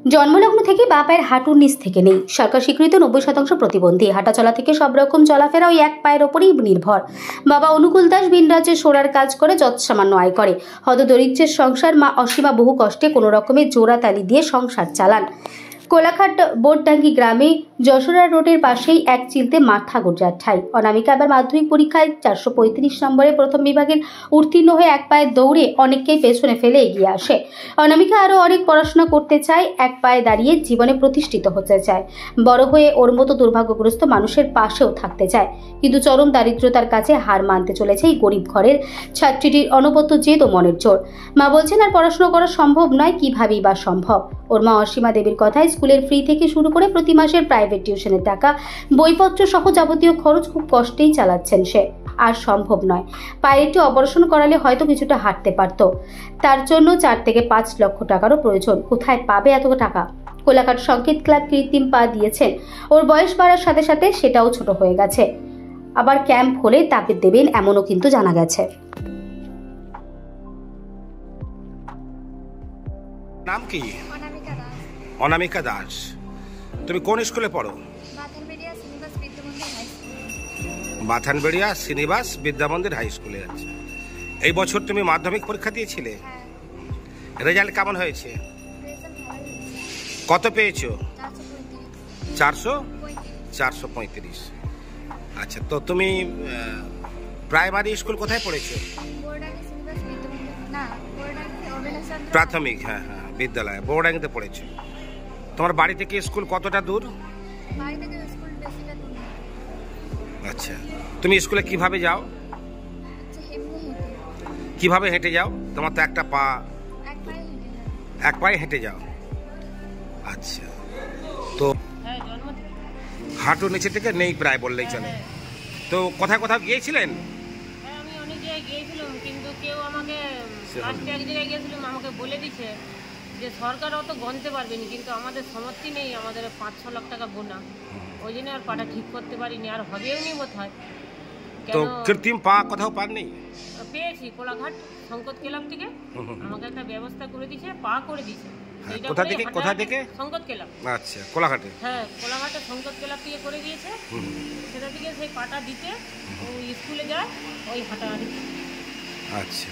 জন্মলগ্ন থেকে বা পায়ের হাঁটুর নিচ থেকে নেই। সরকার স্বীকৃত 90% প্রতিবন্ধী। হাঁটা চলা থেকে সব রকম চলাফেরা ওই এক পায়ের ওপরেই নির্ভর। বাবা অনুকূল দাস ভিন রাজ্যে সোরার কাজ করে যৎসামান্য আয় করে। হতদরিদ্রের সংসার মা অসীমা বহু কষ্টে কোনো রকমের জোড়াতালি দিয়ে সংসার চালান। কোলাঘাট বোরডাঙ্গি গ্রামে যশোরা রোডের পাশেই এক চিলতে মাথা গোঁজার ঠাই। অনামিকা এবার মাধ্যমিক পরীক্ষায় 435 নম্বরে প্রথম বিভাগের উত্তীর্ণ হয়ে এক পায়ে দৌড়ে অনেককেই পেছনে ফেলে এগিয়ে আসে। অনামিকা আরও অনেক পড়াশোনা করতে চায়, এক পায়ে দাঁড়িয়ে জীবনে প্রতিষ্ঠিত হতে চায়, বড় হয়ে ওর মতো দুর্ভাগ্যগ্রস্ত মানুষের পাশেও থাকতে চায়। কিন্তু চরম দারিদ্রতার কাছে হার মানতে চলেছে এই গরিব ঘরের ছাত্রীটির অনবদ্য জেদ ও মনের জোর। মা বলছেন আর পড়াশোনা করা সম্ভব নয়, কিভাবেই বা সম্ভব। ওর মা অসীমা দেবীর কথায় স্কুলের ফ্রি থেকে শুরু করে প্রতি মাসের প্রাইভেট টিউশনের টাকা, বইপত্র সহ যাবতীয় খরচ খুব কষ্টেই চালাচ্ছেন সে। আর সম্ভব নয়। পায়ের একটি অপারেশন করালে হয়তো কিছুটা হাঁটতে পারত। তার জন্য 4 থেকে 5 লক্ষ টাকারও প্রয়োজন। কোথায় পাবে এত টাকা? কোলাঘাট সংকেত ক্লাব কৃত্রিম পা দিয়েছেন। ওর বয়স বাড়ার সাথে সাথে সেটাও ছোট হয়ে গেছে। আবার ক্যাম্প হলে তাকে দেবেন এমনও কিন্তু জানা গেছে। নাম কি? অনামিকা দাস। তুমি কোন স্কুলে পড়ো? বাথানবেড়িয়া শ্রীনিবাস বিদ্যামন্দির হাই স্কুলে। আছে। এই বছর তুমি মাধ্যমিক পরীক্ষা দিয়েছিলে? রেজাল্ট কেমন হয়েছে? কত পেয়েছো? 435। আচ্ছা, তো তুমি প্রাইমারি স্কুল কোথায় পড়েছো? প্রাথমিক, হ্যাঁ বিদ্যালয় বোর্ডাঙ্গিতে পড়েছো। তোমার বাড়ি থেকে স্কুল কতটা দূর? আচ্ছা, তুমি স্কুলে কিভাবে যাও? কিভাবে হেঁটে যাও? তোমার তো একটা পা, এক পায়ে হেঁটে যাও। আচ্ছা, তো হাঁটুর নিচে থেকে নেই প্রায় বললেই চলে। তো কোথায় কোথাও গিয়েছিলেন? আমি অনেক জায়গায় গিয়েছিলাম, কিন্তু কেউ আমাকে লাস্টে এক জায়গায় গিয়েছিলাম, আমাকে বলে দিচ্ছে যে সরকার অত গণতে পারবেনি, কিন্তু আমাদের সমর্থই নেই, আমাদের 5-6 লাখ টাকা গোনা। ওই জন্য আর পাটা ঠিক করতে পারিনি, আর হবেও নি বোধহয়। তো কৃত্রিম পা কোথাও পাননি? পেয়েছি কোলাঘাট সংকেত ক্লাব থেকে, আমাকে একটা ব্যবস্থা করে দিয়েছে, পা করে দিয়েছে। কোথা থেকে? সংকেত ক্লাব। আচ্ছা, কোলাঘাটে? হ্যাঁ, কোলাঘাটে সংকেত ক্লাব থেকে করে দিয়েছে। সেটা থেকে সেই পাটা দিতে ও স্কুলে যায়, ওই হাঁটাহাঁটি। আচ্ছা।